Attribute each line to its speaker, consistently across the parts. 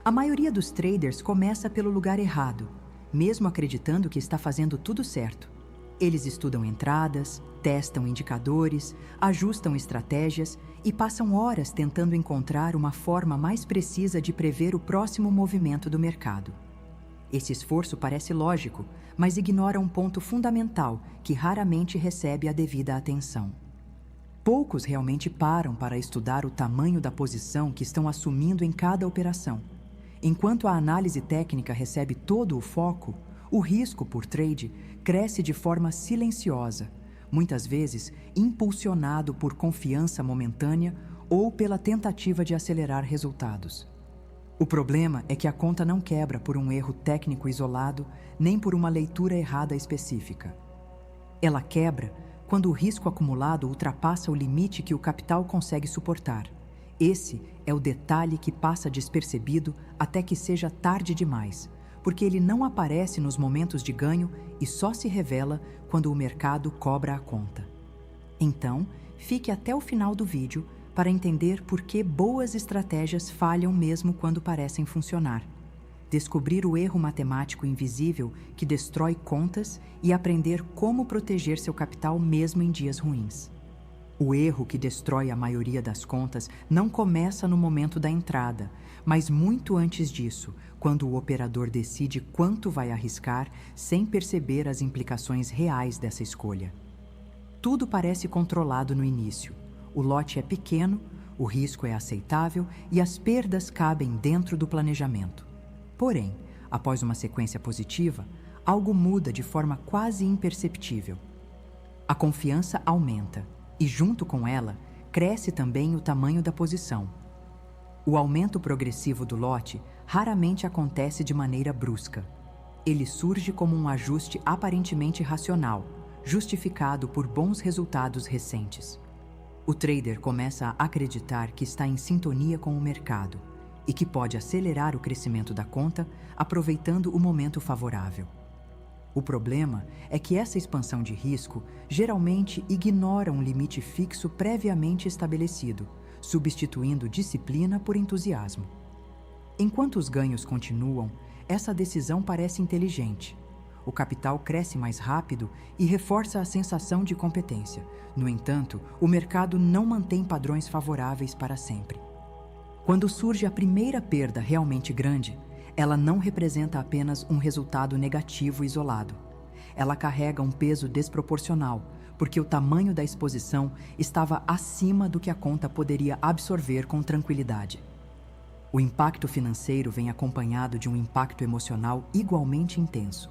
Speaker 1: A maioria dos traders começa pelo lugar errado, mesmo acreditando que está fazendo tudo certo. Eles estudam entradas, testam indicadores, ajustam estratégias e passam horas tentando encontrar uma forma mais precisa de prever o próximo movimento do mercado. Esse esforço parece lógico, mas ignora um ponto fundamental que raramente recebe a devida atenção. Poucos realmente param para estudar o tamanho da posição que estão assumindo em cada operação. Enquanto a análise técnica recebe todo o foco, o risco por trade cresce de forma silenciosa, muitas vezes impulsionado por confiança momentânea ou pela tentativa de acelerar resultados. O problema é que a conta não quebra por um erro técnico isolado, nem por uma leitura errada específica. Ela quebra quando o risco acumulado ultrapassa o limite que o capital consegue suportar. Esse é o detalhe que passa despercebido até que seja tarde demais, porque ele não aparece nos momentos de ganho e só se revela quando o mercado cobra a conta. Então, fique até o final do vídeo para entender por que boas estratégias falham mesmo quando parecem funcionar. Descobrir o erro matemático invisível que destrói contas e aprender como proteger seu capital mesmo em dias ruins. O erro que destrói a maioria das contas não começa no momento da entrada, mas muito antes disso, quando o operador decide quanto vai arriscar sem perceber as implicações reais dessa escolha. Tudo parece controlado no início. O lote é pequeno, o risco é aceitável e as perdas cabem dentro do planejamento. Porém, após uma sequência positiva, algo muda de forma quase imperceptível. A confiança aumenta e, junto com ela, cresce também o tamanho da posição. O aumento progressivo do lote raramente acontece de maneira brusca. Ele surge como um ajuste aparentemente racional, justificado por bons resultados recentes. O trader começa a acreditar que está em sintonia com o mercado e que pode acelerar o crescimento da conta aproveitando o momento favorável. O problema é que essa expansão de risco geralmente ignora um limite fixo previamente estabelecido, substituindo disciplina por entusiasmo. Enquanto os ganhos continuam, essa decisão parece inteligente. O capital cresce mais rápido e reforça a sensação de competência. No entanto, o mercado não mantém padrões favoráveis para sempre. Quando surge a primeira perda realmente grande, ela não representa apenas um resultado negativo isolado. Ela carrega um peso desproporcional, porque o tamanho da exposição estava acima do que a conta poderia absorver com tranquilidade. O impacto financeiro vem acompanhado de um impacto emocional igualmente intenso.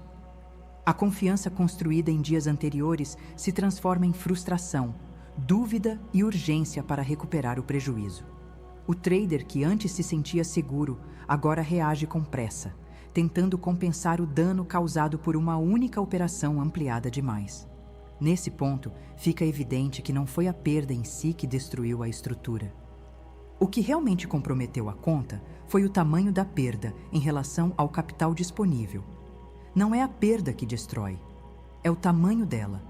Speaker 1: A confiança construída em dias anteriores se transforma em frustração, dúvida e urgência para recuperar o prejuízo. O trader que antes se sentia seguro, agora reage com pressa, tentando compensar o dano causado por uma única operação ampliada demais. Nesse ponto, fica evidente que não foi a perda em si que destruiu a estrutura. O que realmente comprometeu a conta foi o tamanho da perda em relação ao capital disponível. Não é a perda que destrói, é o tamanho dela.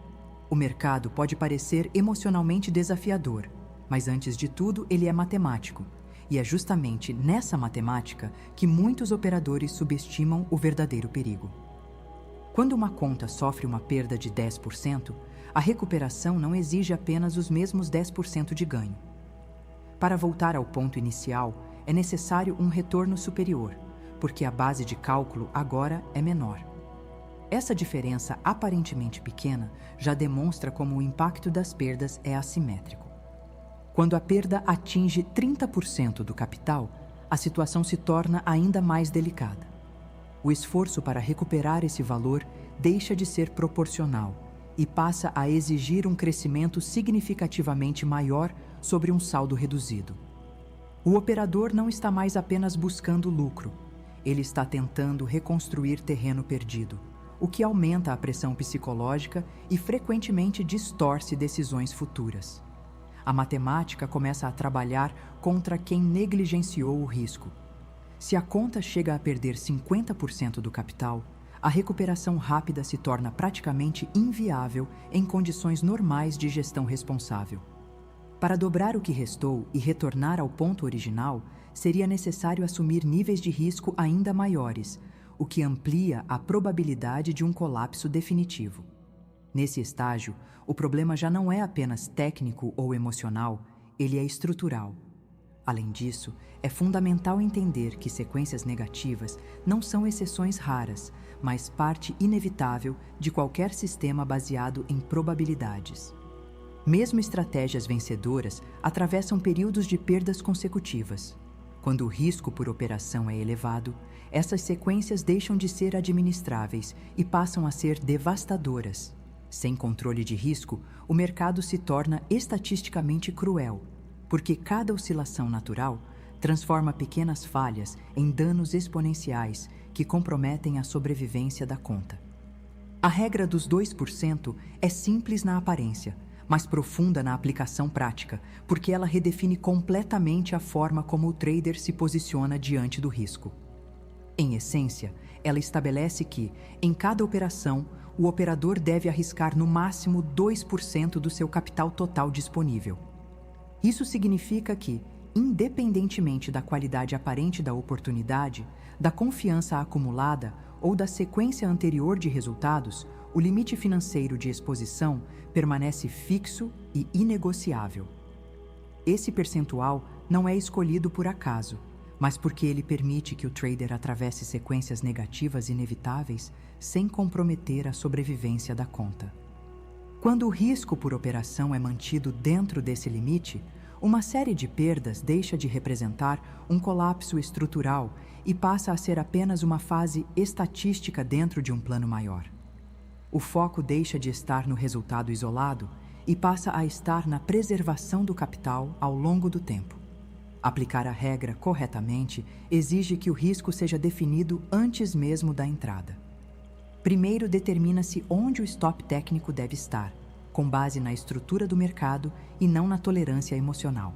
Speaker 1: O mercado pode parecer emocionalmente desafiador, mas antes de tudo ele é matemático, e é justamente nessa matemática que muitos operadores subestimam o verdadeiro perigo. Quando uma conta sofre uma perda de 10%, a recuperação não exige apenas os mesmos 10% de ganho. Para voltar ao ponto inicial, é necessário um retorno superior, porque a base de cálculo agora é menor. Essa diferença aparentemente pequena já demonstra como o impacto das perdas é assimétrico. Quando a perda atinge 30% do capital, a situação se torna ainda mais delicada. O esforço para recuperar esse valor deixa de ser proporcional e passa a exigir um crescimento significativamente maior sobre um saldo reduzido. O operador não está mais apenas buscando lucro, ele está tentando reconstruir terreno perdido, o que aumenta a pressão psicológica e frequentemente distorce decisões futuras. A matemática começa a trabalhar contra quem negligenciou o risco. Se a conta chega a perder 50% do capital, a recuperação rápida se torna praticamente inviável em condições normais de gestão responsável. Para dobrar o que restou e retornar ao ponto original, seria necessário assumir níveis de risco ainda maiores, o que amplia a probabilidade de um colapso definitivo. Nesse estágio, o problema já não é apenas técnico ou emocional, ele é estrutural. Além disso, é fundamental entender que sequências negativas não são exceções raras, mas parte inevitável de qualquer sistema baseado em probabilidades. Mesmo estratégias vencedoras atravessam períodos de perdas consecutivas. Quando o risco por operação é elevado, essas sequências deixam de ser administráveis e passam a ser devastadoras. Sem controle de risco, o mercado se torna estatisticamente cruel, porque cada oscilação natural transforma pequenas falhas em danos exponenciais que comprometem a sobrevivência da conta. A regra dos 2% é simples na aparência, mas profunda na aplicação prática, porque ela redefine completamente a forma como o trader se posiciona diante do risco. Em essência, ela estabelece que, em cada operação, o operador deve arriscar no máximo 2% do seu capital total disponível. Isso significa que, independentemente da qualidade aparente da oportunidade, da confiança acumulada ou da sequência anterior de resultados, o limite financeiro de exposição permanece fixo e inegociável. Esse percentual não é escolhido por acaso, mas porque ele permite que o trader atravesse sequências negativas inevitáveis sem comprometer a sobrevivência da conta. Quando o risco por operação é mantido dentro desse limite, uma série de perdas deixa de representar um colapso estrutural e passa a ser apenas uma fase estatística dentro de um plano maior. O foco deixa de estar no resultado isolado e passa a estar na preservação do capital ao longo do tempo. Aplicar a regra corretamente exige que o risco seja definido antes mesmo da entrada. Primeiro, determina-se onde o stop técnico deve estar, com base na estrutura do mercado e não na tolerância emocional.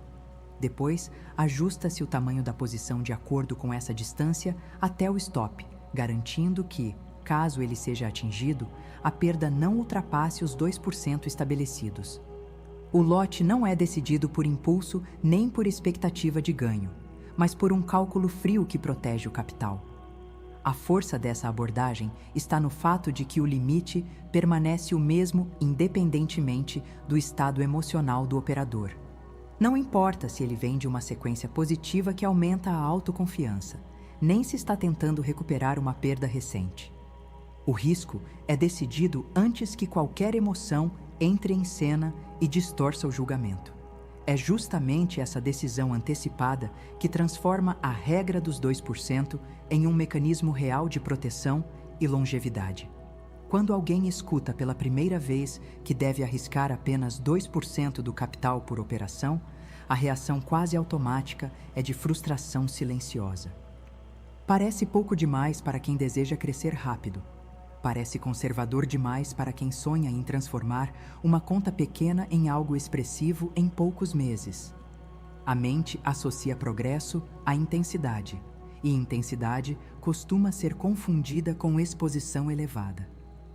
Speaker 1: Depois, ajusta-se o tamanho da posição de acordo com essa distância até o stop, garantindo que, caso ele seja atingido, a perda não ultrapasse os 2% estabelecidos. O lote não é decidido por impulso nem por expectativa de ganho, mas por um cálculo frio que protege o capital. A força dessa abordagem está no fato de que o limite permanece o mesmo independentemente do estado emocional do operador. Não importa se ele vem de uma sequência positiva que aumenta a autoconfiança, nem se está tentando recuperar uma perda recente. O risco é decidido antes que qualquer emoção entre em cena e distorça o julgamento. É justamente essa decisão antecipada que transforma a regra dos 2% em um mecanismo real de proteção e longevidade. Quando alguém escuta pela primeira vez que deve arriscar apenas 2% do capital por operação, a reação quase automática é de frustração silenciosa. Parece pouco demais para quem deseja crescer rápido. Parece conservador demais para quem sonha em transformar uma conta pequena em algo expressivo em poucos meses. A mente associa progresso à intensidade, e intensidade costuma ser confundida com exposição elevada.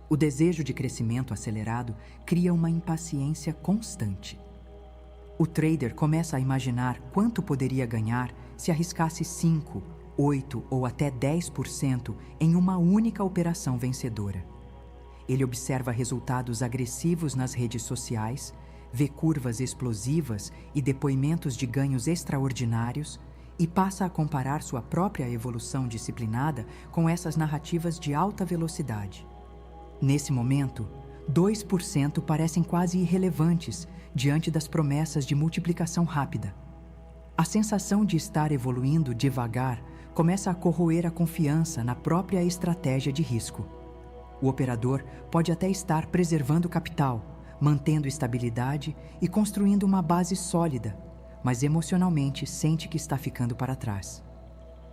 Speaker 1: O desejo de crescimento acelerado cria uma impaciência constante. O trader começa a imaginar quanto poderia ganhar se arriscasse 5%, 8% ou até 10% em uma única operação vencedora. Ele observa resultados agressivos nas redes sociais, vê curvas explosivas e depoimentos de ganhos extraordinários e passa a comparar sua própria evolução disciplinada com essas narrativas de alta velocidade. Nesse momento, 2% parecem quase irrelevantes diante das promessas de multiplicação rápida. A sensação de estar evoluindo devagar começa a corroer a confiança na própria estratégia de risco. O operador pode até estar preservando capital, mantendo estabilidade e construindo uma base sólida, mas emocionalmente sente que está ficando para trás.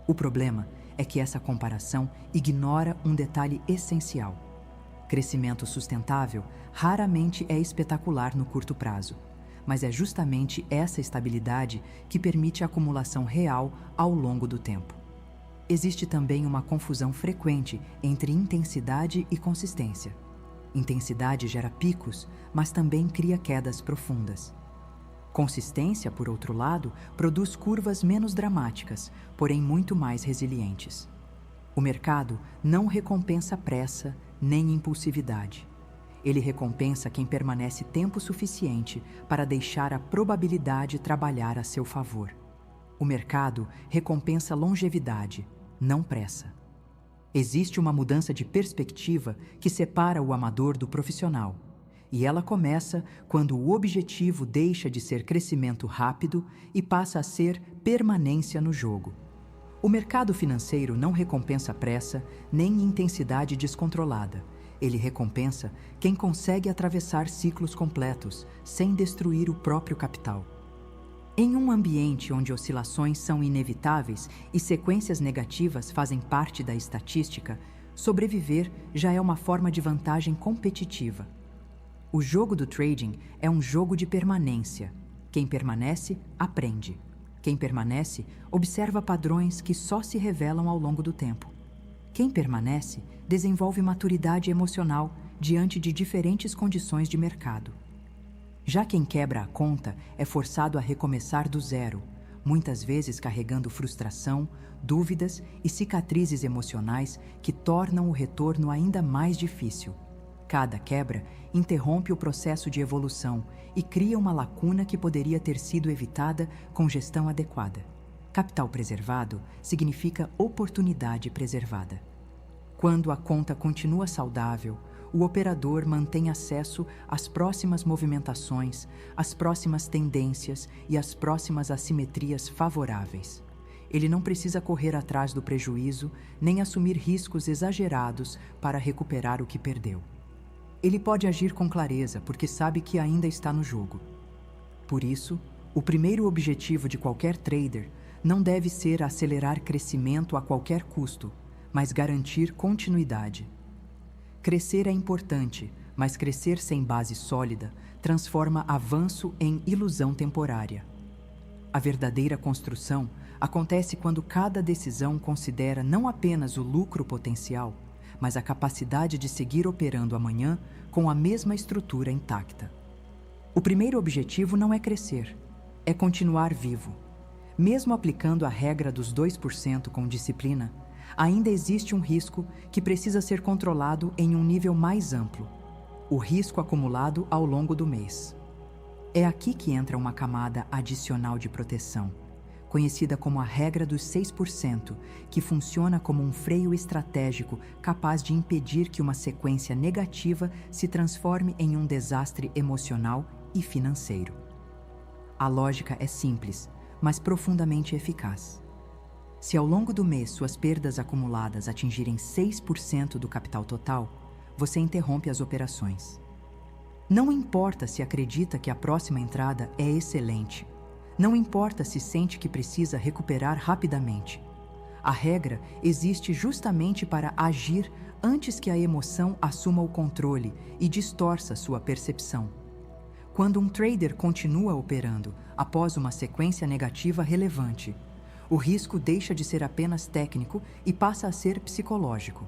Speaker 1: O problema é que essa comparação ignora um detalhe essencial. Crescimento sustentável raramente é espetacular no curto prazo, mas é justamente essa estabilidade que permite a acumulação real ao longo do tempo. Existe também uma confusão frequente entre intensidade e consistência. Intensidade gera picos, mas também cria quedas profundas. Consistência, por outro lado, produz curvas menos dramáticas, porém muito mais resilientes. O mercado não recompensa pressa nem impulsividade. Ele recompensa quem permanece tempo suficiente para deixar a probabilidade trabalhar a seu favor. O mercado recompensa longevidade, não pressa. Existe uma mudança de perspectiva que separa o amador do profissional, e ela começa quando o objetivo deixa de ser crescimento rápido e passa a ser permanência no jogo. O mercado financeiro não recompensa pressa nem intensidade descontrolada. Ele recompensa quem consegue atravessar ciclos completos sem destruir o próprio capital. Em um ambiente onde oscilações são inevitáveis e sequências negativas fazem parte da estatística, sobreviver já é uma forma de vantagem competitiva. O jogo do trading é um jogo de permanência. Quem permanece, aprende. Quem permanece, observa padrões que só se revelam ao longo do tempo. Quem permanece, desenvolve maturidade emocional diante de diferentes condições de mercado. Já quem quebra a conta é forçado a recomeçar do zero, muitas vezes carregando frustração, dúvidas e cicatrizes emocionais que tornam o retorno ainda mais difícil. Cada quebra interrompe o processo de evolução e cria uma lacuna que poderia ter sido evitada com gestão adequada. Capital preservado significa oportunidade preservada. Quando a conta continua saudável, o operador mantém acesso às próximas movimentações, às próximas tendências e às próximas assimetrias favoráveis. Ele não precisa correr atrás do prejuízo nem assumir riscos exagerados para recuperar o que perdeu. Ele pode agir com clareza porque sabe que ainda está no jogo. Por isso, o primeiro objetivo de qualquer trader não deve ser acelerar crescimento a qualquer custo, mas garantir continuidade. Crescer é importante, mas crescer sem base sólida transforma avanço em ilusão temporária. A verdadeira construção acontece quando cada decisão considera não apenas o lucro potencial, mas a capacidade de seguir operando amanhã com a mesma estrutura intacta. O primeiro objetivo não é crescer, é continuar vivo. Mesmo aplicando a regra dos 2% com disciplina, ainda existe um risco que precisa ser controlado em um nível mais amplo: o risco acumulado ao longo do mês. É aqui que entra uma camada adicional de proteção, conhecida como a regra dos 6%, que funciona como um freio estratégico capaz de impedir que uma sequência negativa se transforme em um desastre emocional e financeiro. A lógica é simples, mas profundamente eficaz. Se ao longo do mês suas perdas acumuladas atingirem 6% do capital total, você interrompe as operações. Não importa se acredita que a próxima entrada é excelente. Não importa se sente que precisa recuperar rapidamente. A regra existe justamente para agir antes que a emoção assuma o controle e distorça sua percepção. Quando um trader continua operando após uma sequência negativa relevante, o risco deixa de ser apenas técnico e passa a ser psicológico.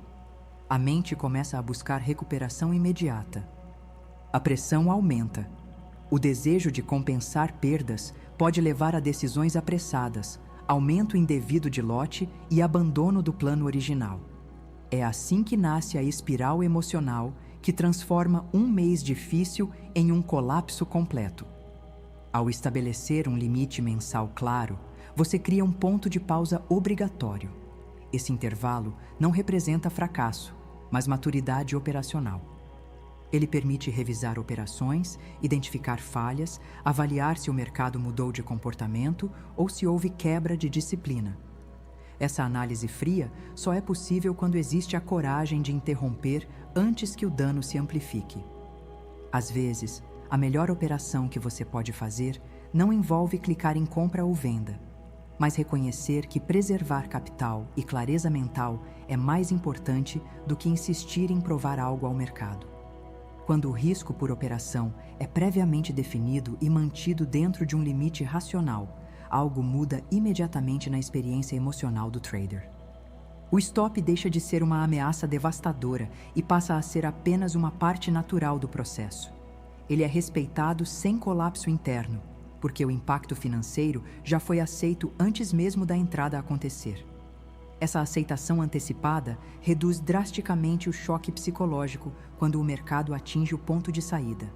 Speaker 1: A mente começa a buscar recuperação imediata. A pressão aumenta. O desejo de compensar perdas pode levar a decisões apressadas, aumento indevido de lote e abandono do plano original. É assim que nasce a espiral emocional que transforma um mês difícil em um colapso completo. Ao estabelecer um limite mensal claro, você cria um ponto de pausa obrigatório. Esse intervalo não representa fracasso, mas maturidade operacional. Ele permite revisar operações, identificar falhas, avaliar se o mercado mudou de comportamento ou se houve quebra de disciplina. Essa análise fria só é possível quando existe a coragem de interromper antes que o dano se amplifique. Às vezes, a melhor operação que você pode fazer não envolve clicar em compra ou venda, mas reconhecer que preservar capital e clareza mental é mais importante do que insistir em provar algo ao mercado. Quando o risco por operação é previamente definido e mantido dentro de um limite racional, algo muda imediatamente na experiência emocional do trader. O stop deixa de ser uma ameaça devastadora e passa a ser apenas uma parte natural do processo. Ele é respeitado sem colapso interno, porque o impacto financeiro já foi aceito antes mesmo da entrada acontecer. Essa aceitação antecipada reduz drasticamente o choque psicológico quando o mercado atinge o ponto de saída.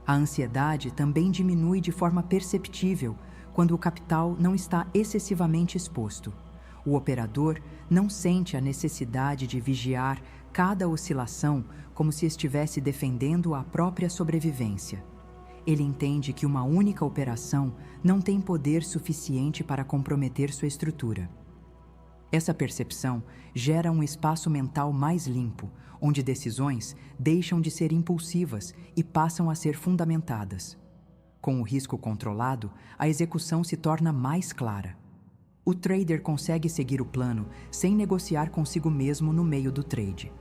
Speaker 1: A ansiedade também diminui de forma perceptível quando o capital não está excessivamente exposto. O operador não sente a necessidade de vigiar cada oscilação como se estivesse defendendo a própria sobrevivência. Ele entende que uma única operação não tem poder suficiente para comprometer sua estrutura. Essa percepção gera um espaço mental mais limpo, onde decisões deixam de ser impulsivas e passam a ser fundamentadas. Com o risco controlado, a execução se torna mais clara. O trader consegue seguir o plano sem negociar consigo mesmo no meio do trade.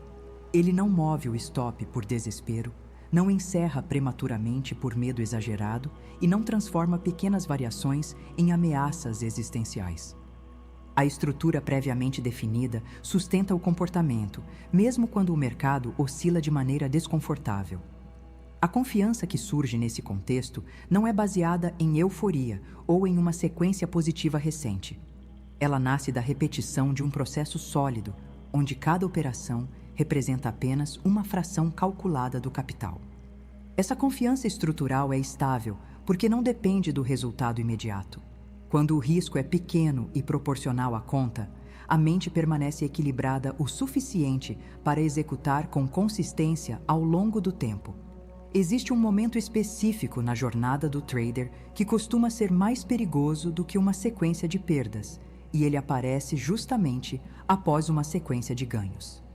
Speaker 1: Ele não move o stop por desespero, não encerra prematuramente por medo exagerado e não transforma pequenas variações em ameaças existenciais. A estrutura previamente definida sustenta o comportamento, mesmo quando o mercado oscila de maneira desconfortável. A confiança que surge nesse contexto não é baseada em euforia ou em uma sequência positiva recente. Ela nasce da repetição de um processo sólido, onde cada operação representa apenas uma fração calculada do capital. Essa confiança estrutural é estável porque não depende do resultado imediato. Quando o risco é pequeno e proporcional à conta, a mente permanece equilibrada o suficiente para executar com consistência ao longo do tempo. Existe um momento específico na jornada do trader que costuma ser mais perigoso do que uma sequência de perdas, e ele aparece justamente após uma sequência de ganhos.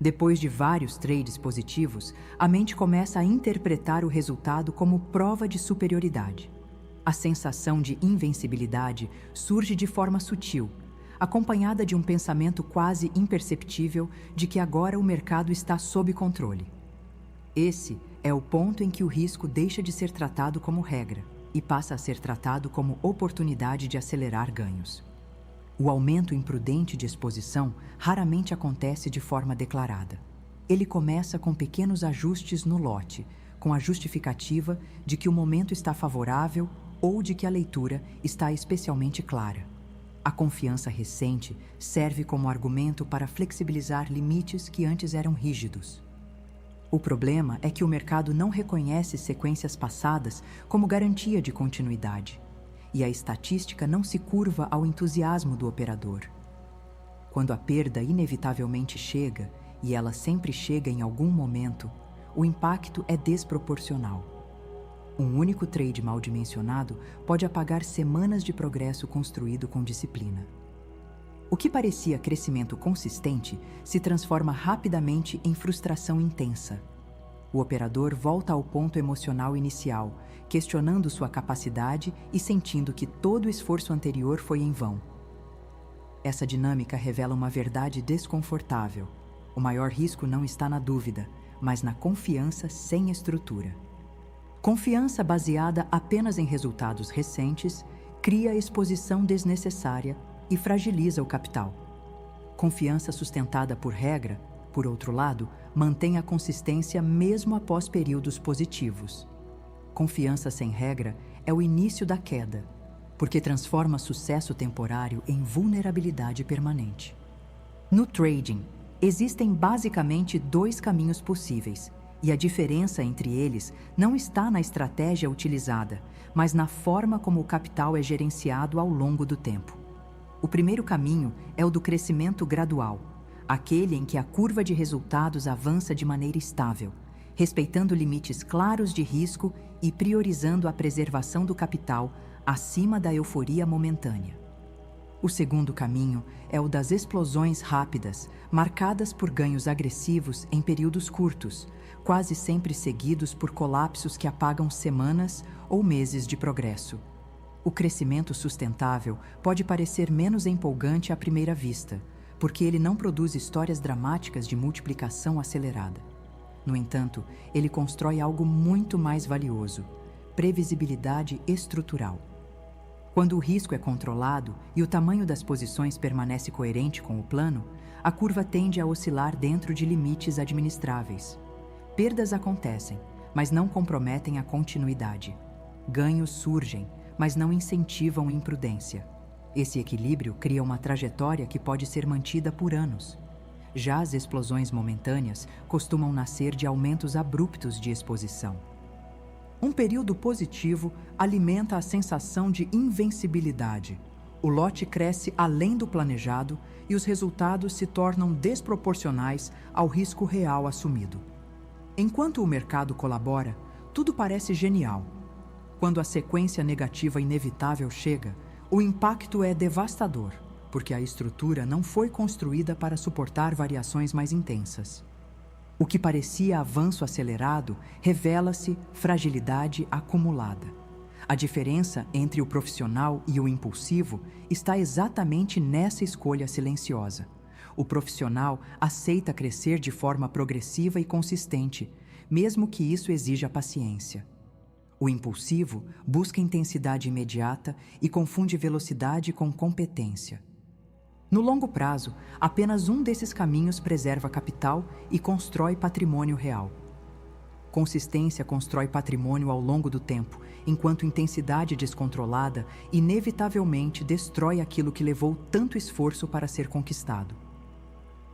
Speaker 1: Depois de vários trades positivos, a mente começa a interpretar o resultado como prova de superioridade. A sensação de invencibilidade surge de forma sutil, acompanhada de um pensamento quase imperceptível de que agora o mercado está sob controle. Esse é o ponto em que o risco deixa de ser tratado como regra e passa a ser tratado como oportunidade de acelerar ganhos. O aumento imprudente de exposição raramente acontece de forma declarada. Ele começa com pequenos ajustes no lote, com a justificativa de que o momento está favorável ou de que a leitura está especialmente clara. A confiança recente serve como argumento para flexibilizar limites que antes eram rígidos. O problema é que o mercado não reconhece sequências passadas como garantia de continuidade, e a estatística não se curva ao entusiasmo do operador. Quando a perda inevitavelmente chega, e ela sempre chega em algum momento, o impacto é desproporcional. Um único trade mal dimensionado pode apagar semanas de progresso construído com disciplina. O que parecia crescimento consistente se transforma rapidamente em frustração intensa. O operador volta ao ponto emocional inicial, questionando sua capacidade e sentindo que todo o esforço anterior foi em vão. Essa dinâmica revela uma verdade desconfortável. O maior risco não está na dúvida, mas na confiança sem estrutura. Confiança baseada apenas em resultados recentes cria exposição desnecessária e fragiliza o capital. Confiança sustentada por regra, por outro lado, mantém a consistência mesmo após períodos positivos. Confiança sem regra é o início da queda, porque transforma sucesso temporário em vulnerabilidade permanente. No trading, existem basicamente dois caminhos possíveis, e a diferença entre eles não está na estratégia utilizada, mas na forma como o capital é gerenciado ao longo do tempo. O primeiro caminho é o do crescimento gradual, aquele em que a curva de resultados avança de maneira estável, respeitando limites claros de risco e priorizando a preservação do capital acima da euforia momentânea. O segundo caminho é o das explosões rápidas, marcadas por ganhos agressivos em períodos curtos, quase sempre seguidos por colapsos que apagam semanas ou meses de progresso. O crescimento sustentável pode parecer menos empolgante à primeira vista, porque ele não produz histórias dramáticas de multiplicação acelerada. No entanto, ele constrói algo muito mais valioso: previsibilidade estrutural. Quando o risco é controlado e o tamanho das posições permanece coerente com o plano, a curva tende a oscilar dentro de limites administráveis. Perdas acontecem, mas não comprometem a continuidade. Ganhos surgem, mas não incentivam imprudência. Esse equilíbrio cria uma trajetória que pode ser mantida por anos. Já as explosões momentâneas costumam nascer de aumentos abruptos de exposição. Um período positivo alimenta a sensação de invencibilidade. O lote cresce além do planejado e os resultados se tornam desproporcionais ao risco real assumido. Enquanto o mercado colabora, tudo parece genial. Quando a sequência negativa inevitável chega, o impacto é devastador, porque a estrutura não foi construída para suportar variações mais intensas. O que parecia avanço acelerado revela-se fragilidade acumulada. A diferença entre o profissional e o impulsivo está exatamente nessa escolha silenciosa. O profissional aceita crescer de forma progressiva e consistente, mesmo que isso exija paciência. O impulsivo busca intensidade imediata e confunde velocidade com competência. No longo prazo, apenas um desses caminhos preserva capital e constrói patrimônio real. Consistência constrói patrimônio ao longo do tempo, enquanto intensidade descontrolada inevitavelmente destrói aquilo que levou tanto esforço para ser conquistado.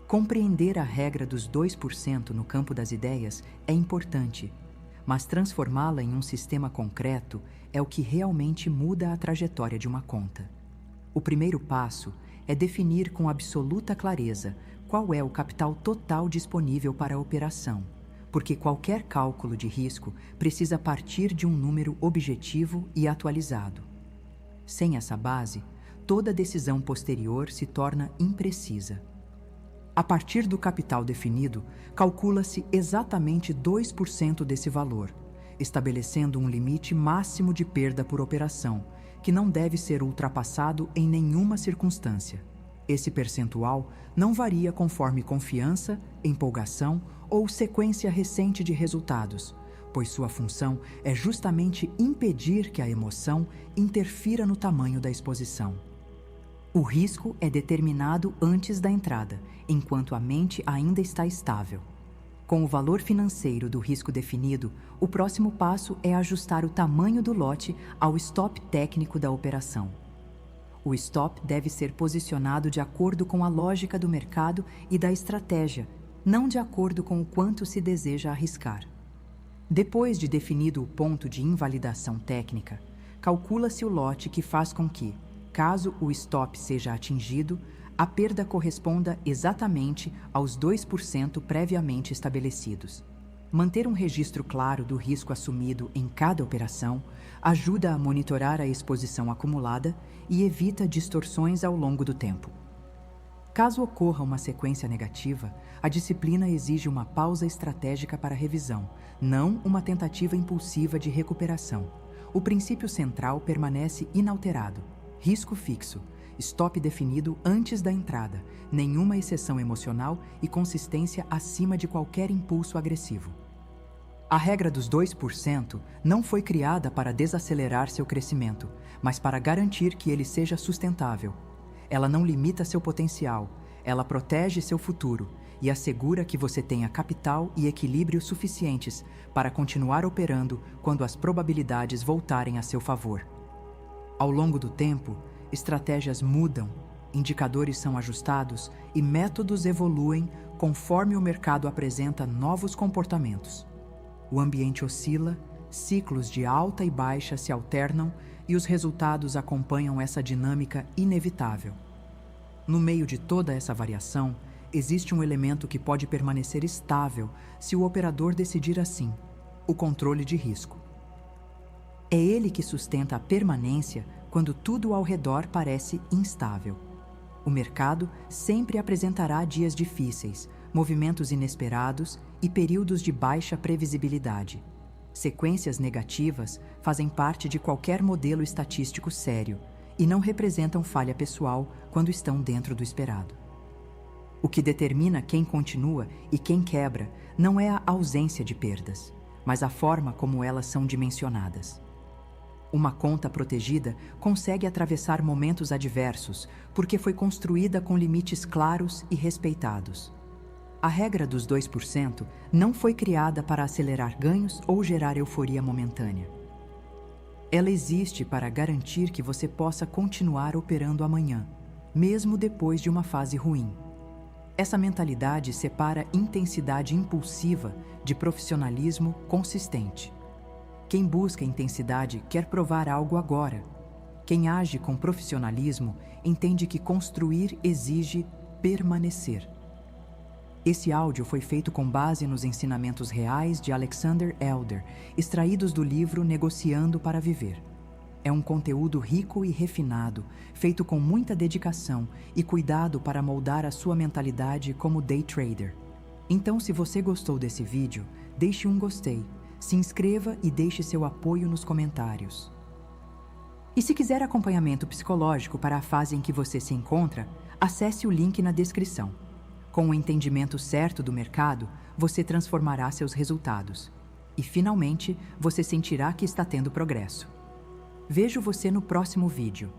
Speaker 1: Compreender a regra dos 2% no campo das ideias é importante, mas transformá-la em um sistema concreto é o que realmente muda a trajetória de uma conta. O primeiro passo é definir com absoluta clareza qual é o capital total disponível para a operação, porque qualquer cálculo de risco precisa partir de um número objetivo e atualizado. Sem essa base, toda decisão posterior se torna imprecisa. A partir do capital definido, calcula-se exatamente 2% desse valor, estabelecendo um limite máximo de perda por operação, que não deve ser ultrapassado em nenhuma circunstância. Esse percentual não varia conforme confiança, empolgação ou sequência recente de resultados, pois sua função é justamente impedir que a emoção interfira no tamanho da exposição. O risco é determinado antes da entrada, enquanto a mente ainda está estável. Com o valor financeiro do risco definido, o próximo passo é ajustar o tamanho do lote ao stop técnico da operação. O stop deve ser posicionado de acordo com a lógica do mercado e da estratégia, não de acordo com o quanto se deseja arriscar. Depois de definido o ponto de invalidação técnica, calcula-se o lote que faz com que, caso o stop seja atingido, a perda corresponda exatamente aos 2% previamente estabelecidos. Manter um registro claro do risco assumido em cada operação ajuda a monitorar a exposição acumulada e evita distorções ao longo do tempo. Caso ocorra uma sequência negativa, a disciplina exige uma pausa estratégica para revisão, não uma tentativa impulsiva de recuperação. O princípio central permanece inalterado: risco fixo, stop definido antes da entrada, nenhuma exceção emocional e consistência acima de qualquer impulso agressivo. A regra dos 2% não foi criada para desacelerar seu crescimento, mas para garantir que ele seja sustentável. Ela não limita seu potencial, ela protege seu futuro e assegura que você tenha capital e equilíbrio suficientes para continuar operando quando as probabilidades voltarem a seu favor. Ao longo do tempo, estratégias mudam, indicadores são ajustados e métodos evoluem conforme o mercado apresenta novos comportamentos. O ambiente oscila, ciclos de alta e baixa se alternam e os resultados acompanham essa dinâmica inevitável. No meio de toda essa variação, existe um elemento que pode permanecer estável se o operador decidir assim: o controle de risco. É ele que sustenta a permanência quando tudo ao redor parece instável. O mercado sempre apresentará dias difíceis, movimentos inesperados e períodos de baixa previsibilidade. Sequências negativas fazem parte de qualquer modelo estatístico sério e não representam falha pessoal quando estão dentro do esperado. O que determina quem continua e quem quebra não é a ausência de perdas, mas a forma como elas são dimensionadas. Uma conta protegida consegue atravessar momentos adversos porque foi construída com limites claros e respeitados. A regra dos 2% não foi criada para acelerar ganhos ou gerar euforia momentânea. Ela existe para garantir que você possa continuar operando amanhã, mesmo depois de uma fase ruim. Essa mentalidade separa intensidade impulsiva de profissionalismo consistente. Quem busca intensidade quer provar algo agora. Quem age com profissionalismo entende que construir exige permanecer. Esse áudio foi feito com base nos ensinamentos reais de Alexander Elder, extraídos do livro Negociando para Viver. É um conteúdo rico e refinado, feito com muita dedicação e cuidado para moldar a sua mentalidade como day trader. Então, se você gostou desse vídeo, deixe um gostei, se inscreva e deixe seu apoio nos comentários. E se quiser acompanhamento psicológico para a fase em que você se encontra, acesse o link na descrição. Com o entendimento certo do mercado, você transformará seus resultados. E, finalmente, você sentirá que está tendo progresso. Vejo você no próximo vídeo.